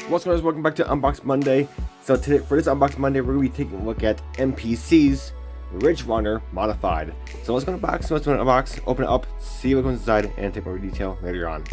What's going on, guys? Welcome back to Unbox Monday. So today, for this Unbox Monday, we're going to be taking a look at MPC's Ridge Runner Modified. So let's go to unbox, open it up, see what comes inside, and take more detail later on.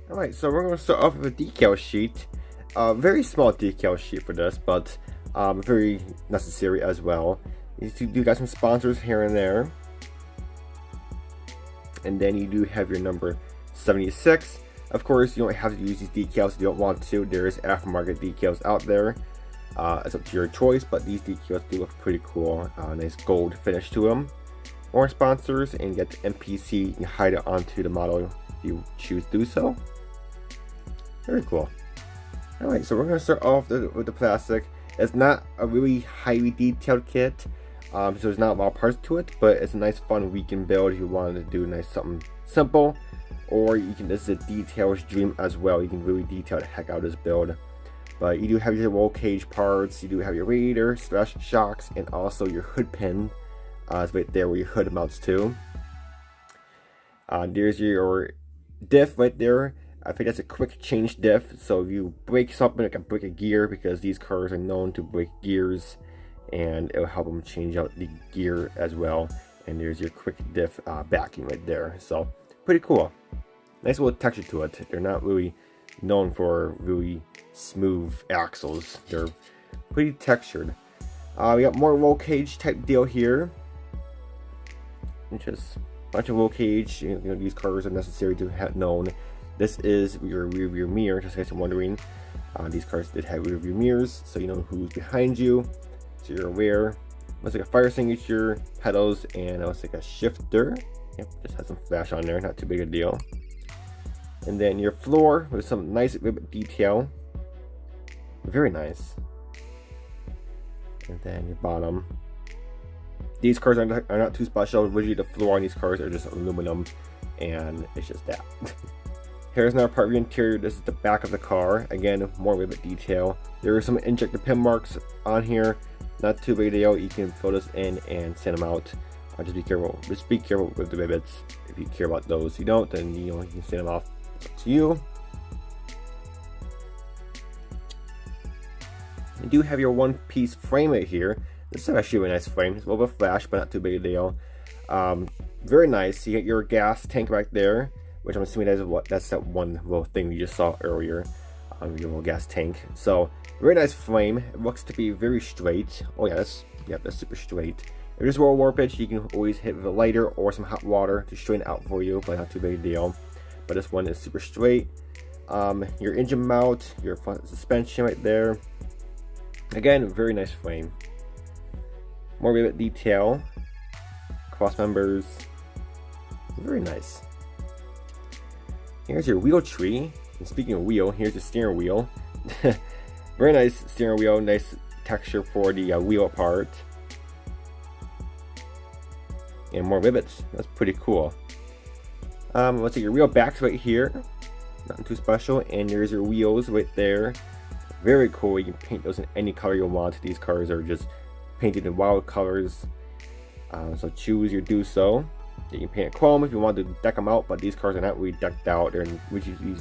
Alright, so we're going to start off with a decal sheet. Very small decal sheet for this, but very necessary as well. You do got some sponsors here and there. And then you do have your number 76. Of course, you don't have to use these decals if you don't want to. There's aftermarket decals out there. It's up to your choice, but these decals do look pretty cool. Nice gold finish to them. More sponsors, and you get the MPC. You can hide it onto the model if you choose to do so. Very cool. Alright, so we're going to start off with the plastic. It's not a really highly detailed kit, so there's not a lot of parts to it, but it's a nice fun weekend build if you wanted to do nice something simple, or you can, this is a details dream as well. You can really detail the heck out of this build. But you do have your roll cage parts, you do have your radiator, slash shocks, and also your hood pin. It's right there where your hood mounts to. There's your diff right there. I think that's a quick change diff, so if you break something, like break a gear, because these cars are known to break gears, and it'll help them change out the gear as well. And there's your quick diff backing right there, so pretty cool. Nice little texture to it. They're not really known for really smooth axles. They're pretty textured. We got more roll cage type deal here. Just a bunch of roll cage. You know, these cars are necessary to have known. This is your rear view mirror, just in case you're wondering. These cars did have rear view mirrors, so you know who's behind you, so you're aware. Looks like a fire extinguisher, pedals, and it looks like a shifter. Yep, just has some flash on there, not too big a deal. And then your floor with some nice ribbon detail, very nice. And then your bottom. These cars are not too special. Usually the floor on these cars are just aluminum, and it's just that. Here's another part of the interior. This is the back of the car. Again, more rivet detail. There are some injector pin marks on here. Not too big a deal. You can fill this in and sand them out. Just be careful. Just be careful with the rivets. If you care about those, if you don't, then you can sand them off. It's up to you. You do have your one-piece frame right here. This is actually a really nice frame. It's a little bit flash, but not too big a deal. Very nice. You get your gas tank right there, which I'm assuming that's that one little thing we just saw earlier, your little gas tank. So very nice frame. It looks to be very straight. Oh yeah, that's super straight. If there's a little warpage, you can always hit with a lighter or some hot water to straighten it out for you, but not too big a deal. But this one is super straight. Your engine mount, your front suspension right there. Again, very nice frame. More rivet detail, cross members, very nice. Here's your wheel tree. And speaking of wheel, here's the steering wheel. Very nice steering wheel, nice texture for the wheel part. And more rivets. That's pretty cool. Let's see, your wheel backs right here. Nothing too special. And here's your wheels right there. Very cool. You can paint those in any color you want. These cars are just painted in wild colors. So choose your do so. You can paint chrome if you want to deck them out, but these cars are not really decked out. They're usually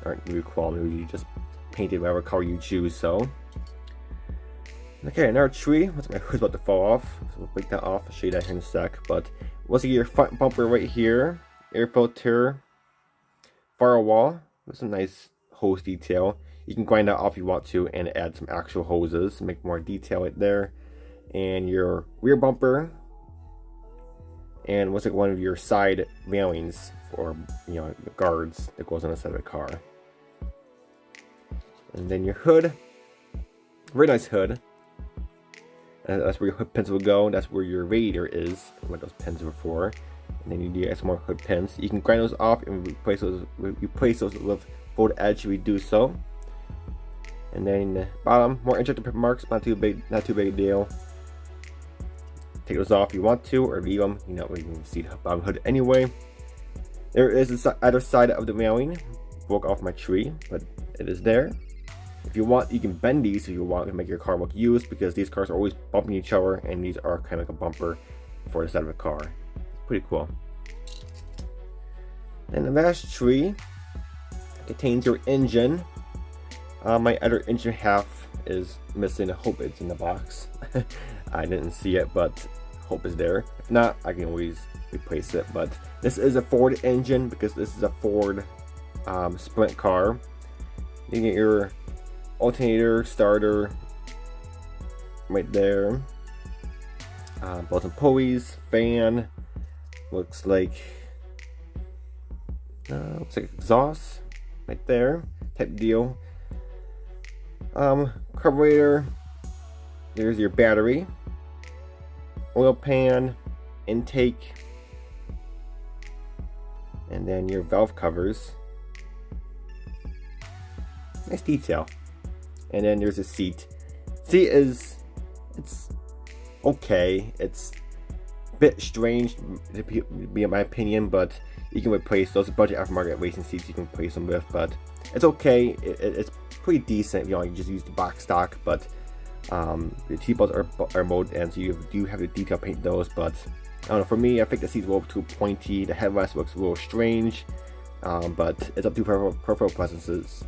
aren't really chrome. They're usually just paint it whatever color you choose. So okay, another tree. What's my hood's about to fall off, so we'll break that off. I'll show you that here in a sec. But once you get your front bumper right here, air filter, firewall with some nice hose detail. You can grind that off if you want to and add some actual hoses, make more detail right there. And your rear bumper, and what's like one of your side railings for, you know, the guards that goes on the side of the car. And then your hood, very nice hood. And that's where your hood pins will go. That's where your radiator is, what those pins are for. And then you need some more hood pins. You can grind those off and replace those with fold edge if you do so. And then the bottom, more injector pin marks, not too big a deal. Take those off if you want to, or leave them. You know, you can see the bottom hood anyway. There is the other side of the railing. Broke off my tree, but it is there. If you want, you can bend these if you want to make your car look used, because these cars are always bumping each other, and these are kind of like a bumper for the side of a car. Pretty cool. And the last tree contains your engine. My other engine half is missing. I hope it's in the box. I didn't see it, but hope it's there. If not, I can always replace it. But this is a Ford engine, because this is a Ford sprint car. You get your alternator, starter right there, belts and pulleys, fan, looks like exhaust right there type deal. Carburetor, there's your battery, oil pan, intake, and then your valve covers. Nice detail. And then there's a seat. Seat it's okay. It's a bit strange to be in my opinion, but you can replace those budget aftermarket racing seats. You can replace them with, but it's okay. It's pretty decent. You know, you just use the box stock, but the T-bolts are molded in, so you do have to detail paint those. But I don't know. For me, I think the seat's a little too pointy. The headrest looks a little strange, but it's up to personal preferences.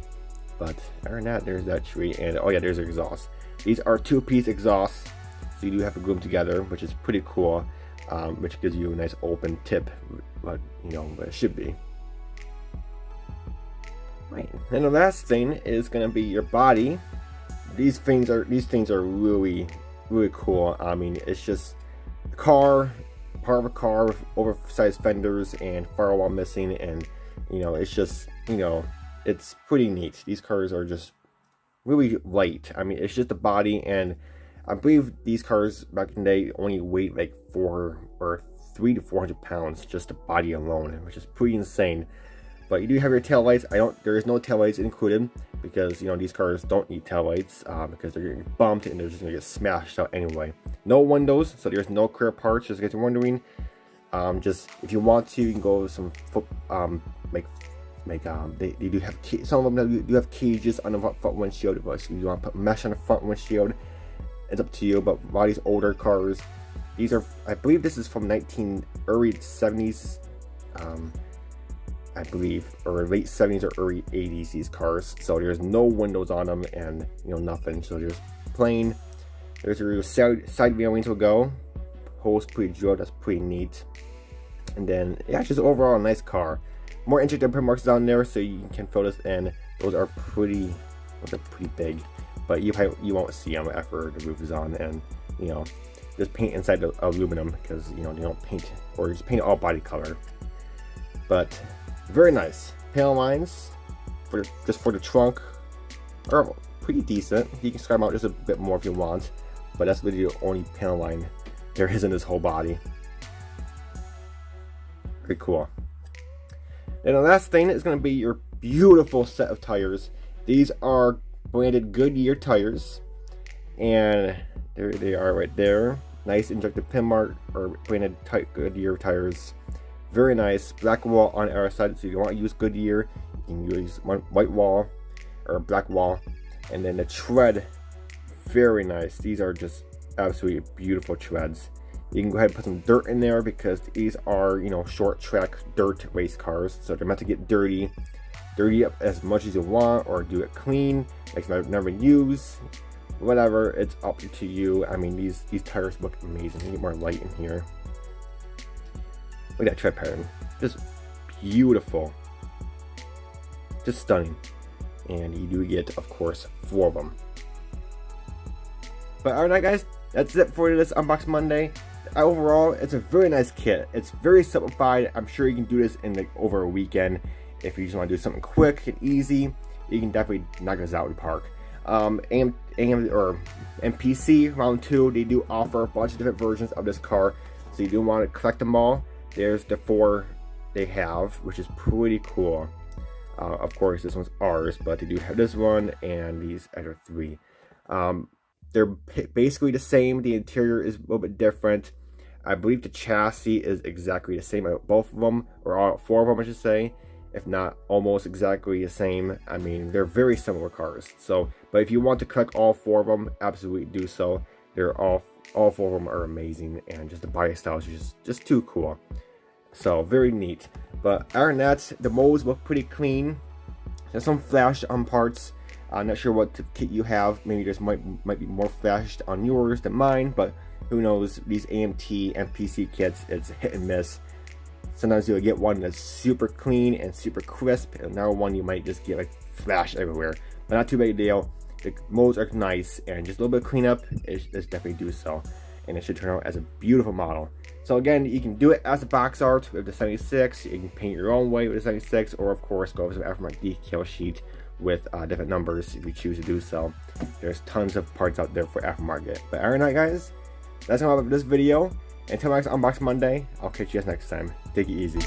But other than that, there's that tree, and oh yeah, there's your exhaust. These are two-piece exhausts, so you do have to glue them together, which is pretty cool, which gives you a nice open tip, but you know, what it should be. Right, and the last thing is gonna be your body. These things are really cool. I mean, it's just a car, part of a car with oversized fenders and firewall missing, and you know, it's just, you know, it's pretty neat. These cars are just really light. I mean, it's just the body, and I believe these cars back in the day only weighed like 300 to 400 pounds, just the body alone, which is pretty insane. But you do have your taillights. There is no taillights included, because you know, these cars don't need taillights because they're getting bumped and they're just gonna get smashed out anyway. No windows, so there's no clear parts, just in case you're wondering. Just if you want to, you can go with some they do have some of them do have cages on the front windshield. If you want to put mesh on the front windshield, it's up to you. But a lot of these older cars, these are, I believe this is from early 70s, I believe, or late 70s or early 80s, these cars. So there's no windows on them, and you know, nothing. So there's plain. There's your side railings will go. Holes pre-drilled. That's pretty neat. And then yeah, just overall a nice car. More intricate print marks down there, so you can fill this in. Those are pretty big, but you won't see them after the roof is on, and you know, just paint inside the aluminum, because you know, they don't paint, or just paint all body color. But very nice. Panel lines just for the trunk are pretty decent. You can scribe them out just a bit more if you want, but that's literally the only panel line there is in this whole body. Very cool. And the last thing is going to be your beautiful set of tires. These are branded Goodyear tires, and there they are right there. Nice injected pin mark, or branded Goodyear tires. Very nice. Black wall on our side, so if you want to use Goodyear, you can use white wall or black wall. And then the tread, very nice. These are just absolutely beautiful treads. You can go ahead and put some dirt in there, because these are, you know, short track dirt race cars, so they're meant to get dirty dirty up as much as you want, or do it clean, like never use, whatever. It's up to you. I mean, these tires look amazing. Get more light in here. Look at that tread pattern, just beautiful, just stunning. And you do get, of course, 4 of them. But alright guys, that's it for this Unbox Monday. Overall, it's a very nice kit. It's very simplified. I'm sure you can do this in like over a weekend. If you just want to do something quick and easy, you can definitely knock this out in the park. MPC Round 2, they do offer a bunch of different versions of this car, so you do want to collect them all. There's the 4 they have, which is pretty cool. Of course, this one's ours, but they do have this one and these other 3. They're basically the same. The interior is a little bit different. I believe the chassis is exactly the same. Both of them, or all 4 of them, I should say, if not almost exactly the same. I mean, they're very similar cars. So, but if you want to collect all 4 of them, absolutely do so. They're all 4 of them are amazing, and just the body style is just too cool. So very neat. But other than that, the molds look pretty clean. There's some flash on parts. I'm not sure what kit you have. Maybe there's might be more flashed on yours than mine, but who knows? These AMT MPC kits, it's hit and miss. Sometimes you'll get one that's super clean and super crisp, and another one you might just get like flash everywhere. But not too big a deal. The molds are nice, and just a little bit of cleanup is definitely do so, and it should turn out as a beautiful model. So again, you can do it as a box art with the 76. You can paint your own way with the 76, or of course go with some aftermarket decal sheet with different numbers if you choose to do so. There's tons of parts out there for aftermarket. But alright guys, that's all for this video. Until next Unbox Monday, I'll catch you guys next time. Take it easy.